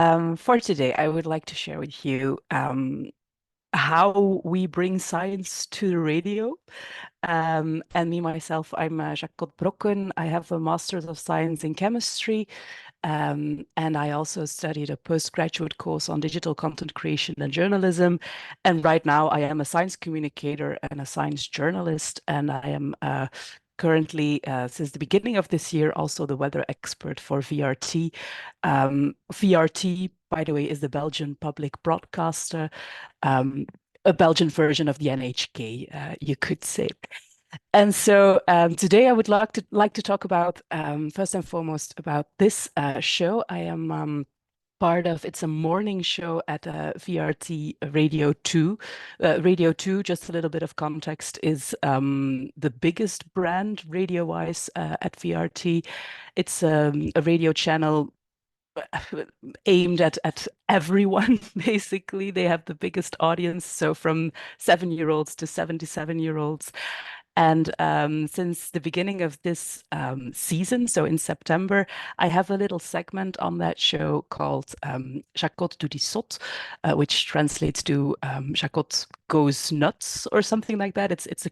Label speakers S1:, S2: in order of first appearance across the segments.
S1: For today, I would like to share with you how we bring science to the radio. And me, myself, I'm Jacotte Brokken. I have a Master's of Science in Chemistry, and I also studied a postgraduate course on digital content creation and journalism. And right now, I am a science communicator and a science journalist, and I am currently, since the beginning of this year, also the weather expert for VRT. VRT, by the way, is the Belgian public broadcaster, um, a Belgian version of the NHK, you could say. And so today I would like to talk about first and foremost about this show. I am part of it's a morning show at VRT Radio 2. Radio 2, just a little bit of context, is the biggest brand radio-wise at VRT. It's a radio channel aimed at everyone, basically. They have the biggest audience, so from 7-year-olds to 77-year-olds. And since the beginning of this season, so in September, I have a little segment on that show called Jacotte doet die zot, which translates to Jacotte goes nuts or something like that. It's a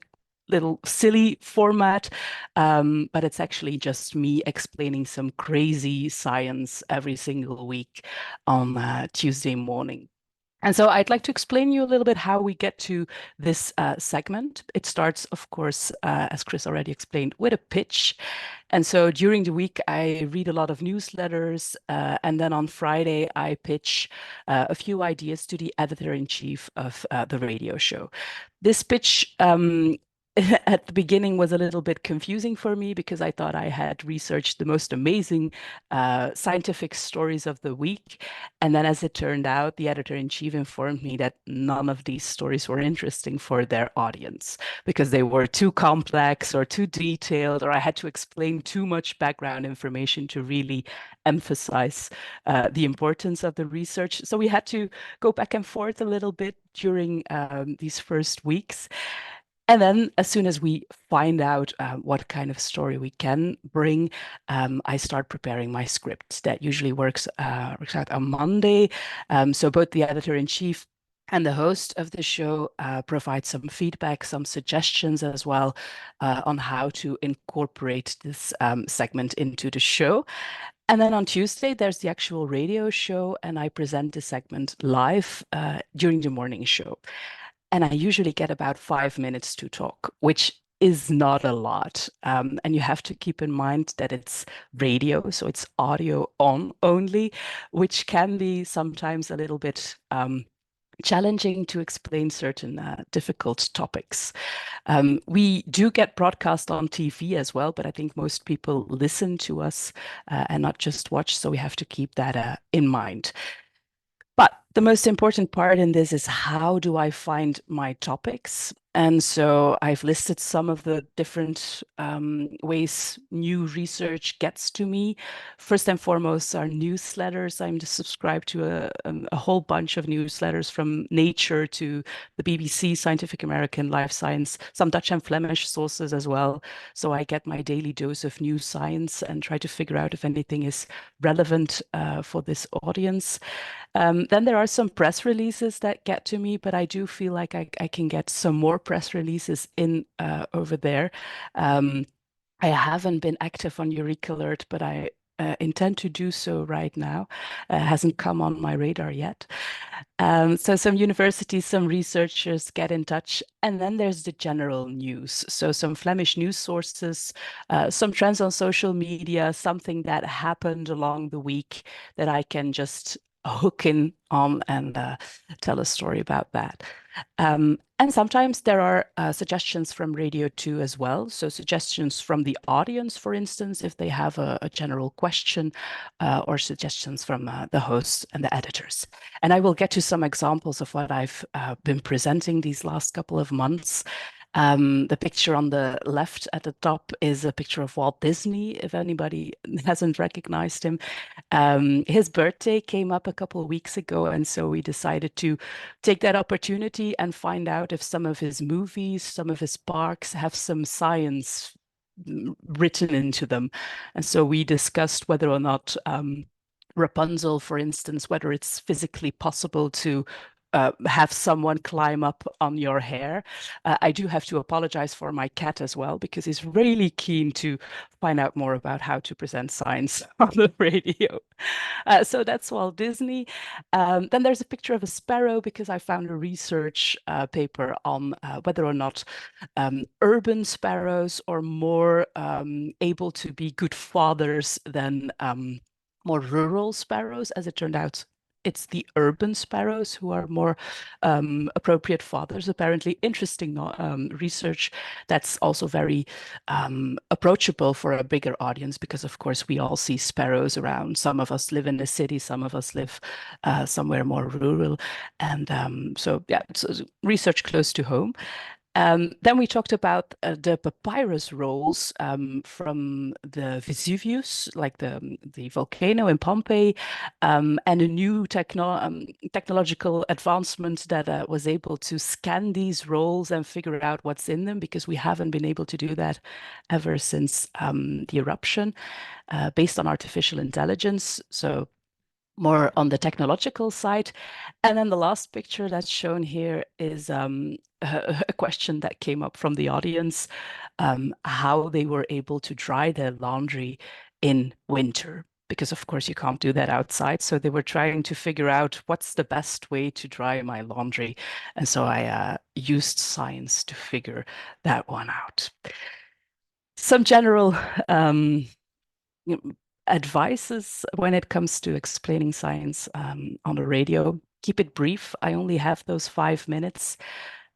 S1: little silly format, but it's actually just me explaining some crazy science every single week on Tuesday morning. And so I'd like to explain you a little bit how we get to this segment. It starts, of course, as Chris already explained, with a pitch. And so during the week, I read a lot of newsletters. And then on Friday, I pitch a few ideas to the editor-in-chief of the radio show. This pitch at the beginning was a little bit confusing for me because I thought I had researched the most amazing scientific stories of the week. And then as it turned out, the editor-in-chief informed me that none of these stories were interesting for their audience because they were too complex or too detailed, or I had to explain too much background information to really emphasize the importance of the research. So we had to go back and forth a little bit during these first weeks. And then as soon as we find out what kind of story we can bring, I start preparing my script. That usually works out on Monday. So both the editor-in-chief and the host of the show provide some feedback, some suggestions as well on how to incorporate this segment into the show. And then on Tuesday, there's the actual radio show, and I present the segment live during the morning show. And I usually get about 5 minutes to talk, which is not a lot. And you have to keep in mind that it's radio, so it's audio on only, which can be sometimes a little bit challenging to explain certain difficult topics. We do get broadcast on TV as well, but I think most people listen to us and not just watch, so we have to keep that in mind. But the most important part in this is how do I find my topics? And so I've listed some of the different ways new research gets to me. First and foremost are newsletters. I'm subscribed to a whole bunch of newsletters from Nature to the BBC, Scientific American, Life Science, some Dutch and Flemish sources as well. So I get my daily dose of new science and try to figure out if anything is relevant for this audience. Then there are some press releases that get to me, but I do feel like I can get some more press releases in over there. Um, I haven't been active on Eureka Alert, but I intend to do so right now. Hasn't come on my radar yet. So some universities, some researchers get in touch, and then there's the general news. So some Flemish news sources, some trends on social media, something that happened along the week that I can just hook in on and tell a story about that. And sometimes there are suggestions from Radio 2 as well. So suggestions from the audience, for instance, if they have a general question, or suggestions from the hosts and the editors. And I will get to some examples of what I've been presenting these last couple of months. The picture on the left at the top is a picture of Walt Disney, if anybody hasn't recognized him. His birthday came up a couple of weeks ago, and so we decided to take that opportunity and find out if some of his movies, some of his parks have some science written into them. And so we discussed whether or not Rapunzel, for instance, whether it's physically possible to have someone climb up on your hair. I do have to apologize for my cat as well, because he's really keen to find out more about how to present science on the radio. So that's Walt Disney. Then there's a picture of a sparrow, because I found a research paper on whether or not urban sparrows are more able to be good fathers than more rural sparrows. As it turned out, it's the urban sparrows who are more appropriate fathers. Apparently, interesting research that's also very approachable for a bigger audience, because of course we all see sparrows around. Some of us live in the city, some of us live somewhere more rural, and so yeah, it's research close to home. Then we talked about the papyrus rolls from the Vesuvius, like the volcano in Pompeii, and a new technological advancement that was able to scan these rolls and figure out what's in them, because we haven't been able to do that ever since the eruption, based on artificial intelligence. So more on the technological side. And then the last picture that's shown here is a question that came up from the audience, how they were able to dry their laundry in winter. Because of course you can't do that outside. So they were trying to figure out what's the best way to dry my laundry. And so I used science to figure that one out. Some general advices when it comes to explaining science on the radio. Keep it brief. I only have those 5 minutes.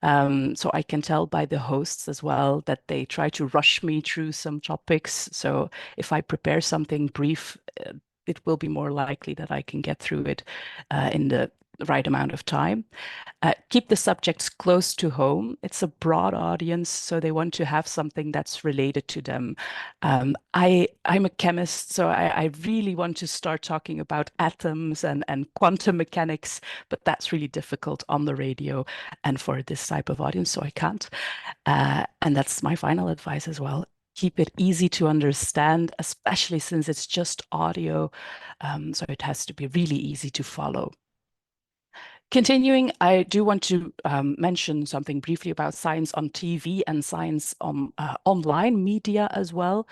S1: So I can tell by the hosts as well that they try to rush me through some topics. So if I prepare something brief, it will be more likely that I can get through it in the right amount of time. Keep the subjects close to home. It's a broad audience, so they want to have something that's related to them. I'm a chemist, so I really want to start talking about atoms and quantum mechanics, but that's really difficult on the radio and for this type of audience, so I can't. And that's my final advice as well. Keep it easy to understand, especially since it's just audio, so it has to be really easy to follow. Continuing, I do want to mention something briefly about science on TV and science on online media as well.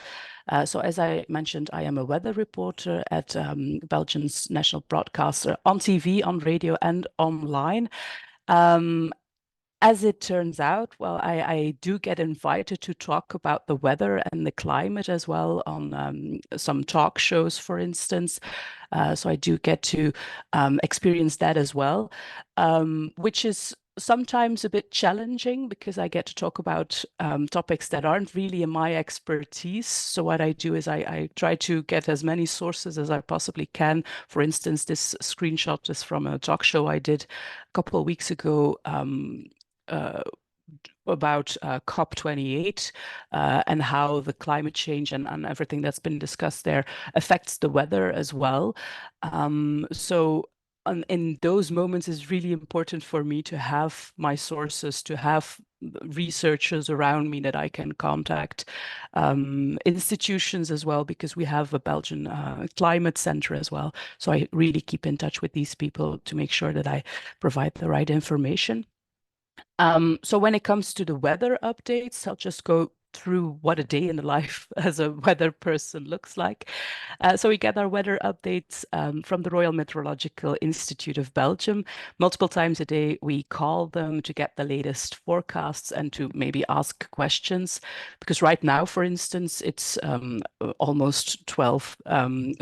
S1: So as I mentioned, I am a weather reporter at Belgium's national broadcaster on TV, on radio, and online. Um, as it turns out, well, I do get invited to talk about the weather and the climate as well on some talk shows, for instance. So I do get to experience that as well, which is sometimes a bit challenging because I get to talk about topics that aren't really in my expertise. So what I do is I try to get as many sources as I possibly can. For instance, this screenshot is from a talk show I did a couple of weeks ago, uh, about COP28 and how the climate change and everything that's been discussed there affects the weather as well. So in those moments, it's really important for me to have my sources, to have researchers around me that I can contact, institutions as well, because we have a Belgian climate center as well. So I really keep in touch with these people to make sure that I provide the right information. So when it comes to the weather updates, I'll just go through what a day in the life as a weather person looks like. So we get our weather updates from the Royal Meteorological Institute of Belgium. Multiple times a day, we call them to get the latest forecasts and to maybe ask questions. Because right now, for instance, it's almost 12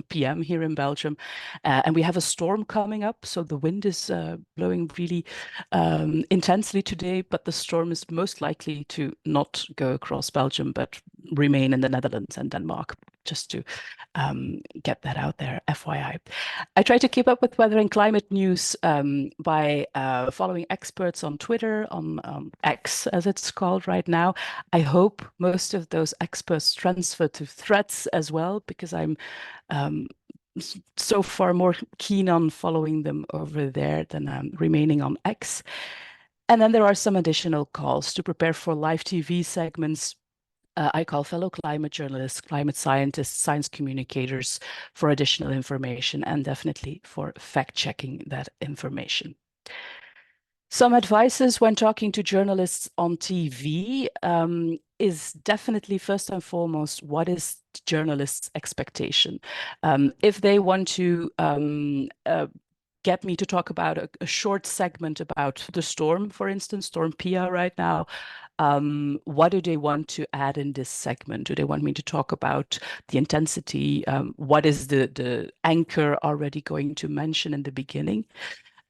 S1: p.m. here in Belgium, and we have a storm coming up. So the wind is blowing really intensely today, but the storm is most likely to not go across Belgium, but remain in the Netherlands and Denmark, just to get that out there, FYI. I try to keep up with weather and climate news by following experts on Twitter, on X, as it's called right now. I hope most of those experts transfer to Threads as well, because I'm so far more keen on following them over there than remaining on X. And then there are some additional calls to prepare for live TV segments I call fellow climate journalists, climate scientists, science communicators for additional information and definitely for fact-checking that information. Some advices when talking to journalists on TV is definitely first and foremost, what is the journalist's expectation? If they want to get me to talk about a short segment about the storm, for instance, Storm Pia right now, what do they want to add in this segment? Do they want me to talk about the intensity? What is the anchor already going to mention in the beginning?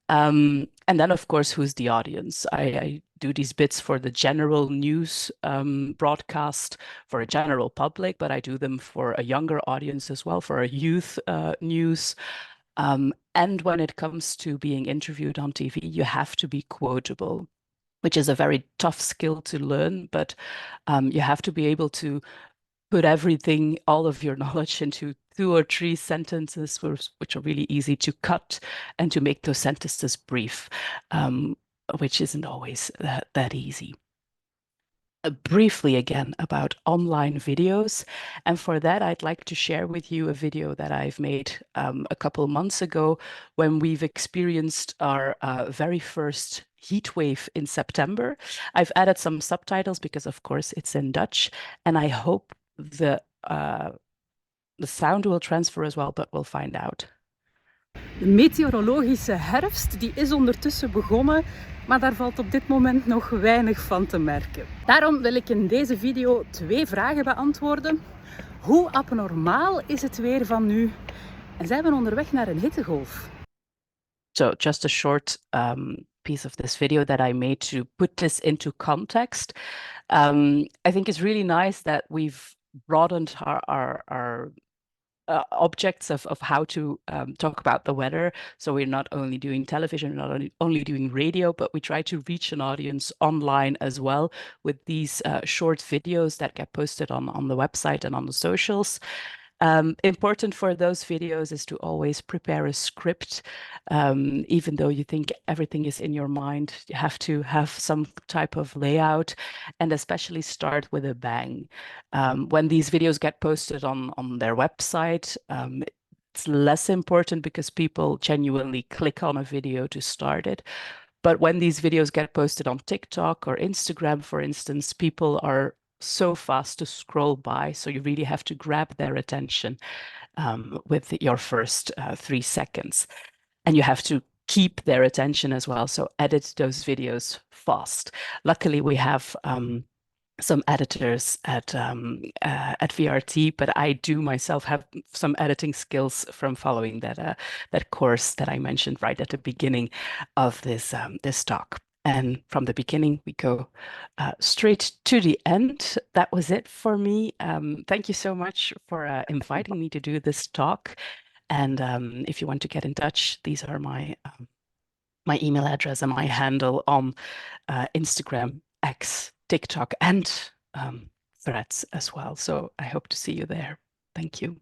S1: And then, of course, who's the audience? I do these bits for the general news broadcast for a general public, but I do them for a younger audience as well, for a youth news. And when it comes to being interviewed on TV, you have to be quotable, which is a very tough skill to learn, but you have to be able to put everything, all of your knowledge into 2 or 3 sentences, which are really easy to cut and to make those sentences brief, which isn't always that easy. Briefly again about online videos. And for that, I'd like to share with you a video that I've made a couple months ago when we've experienced our very first heat wave in September. I've added some subtitles because, of course, it's in Dutch, and I hope the sound will transfer as well, but we'll find out.
S2: De meteorologische herfst die is ondertussen begonnen, maar daar valt op dit moment nog weinig van te merken. Daarom wil ik in deze video 2 vragen beantwoorden. Hoe abnormaal is het weer van nu? En zijn we onderweg naar een hittegolf?
S1: So just a short piece of this video that I made to put this into context. I think it's really nice that we've broadened our objects of how to talk about the weather. So we're not only doing television, not only doing radio, but we try to reach an audience online as well with these short videos that get posted on the website and on the socials. Important for those videos is to always prepare a script. Even though you think everything is in your mind, you have to have some type of layout and especially start with a bang. When these videos get posted on their website, it's less important because people genuinely click on a video to start it. But when these videos get posted on TikTok or Instagram, for instance, people are so fast to scroll by. So you really have to grab their attention with your first 3 seconds. And you have to keep their attention as well. So edit those videos fast. Luckily, we have some editors at VRT, but I do myself have some editing skills from following that course that I mentioned right at the beginning of this talk. And from the beginning, we go straight to the end. That was it for me. Thank you so much for inviting me to do this talk. And if you want to get in touch, these are my email address and my handle on Instagram, X, TikTok, and Threads as well. So I hope to see you there. Thank you.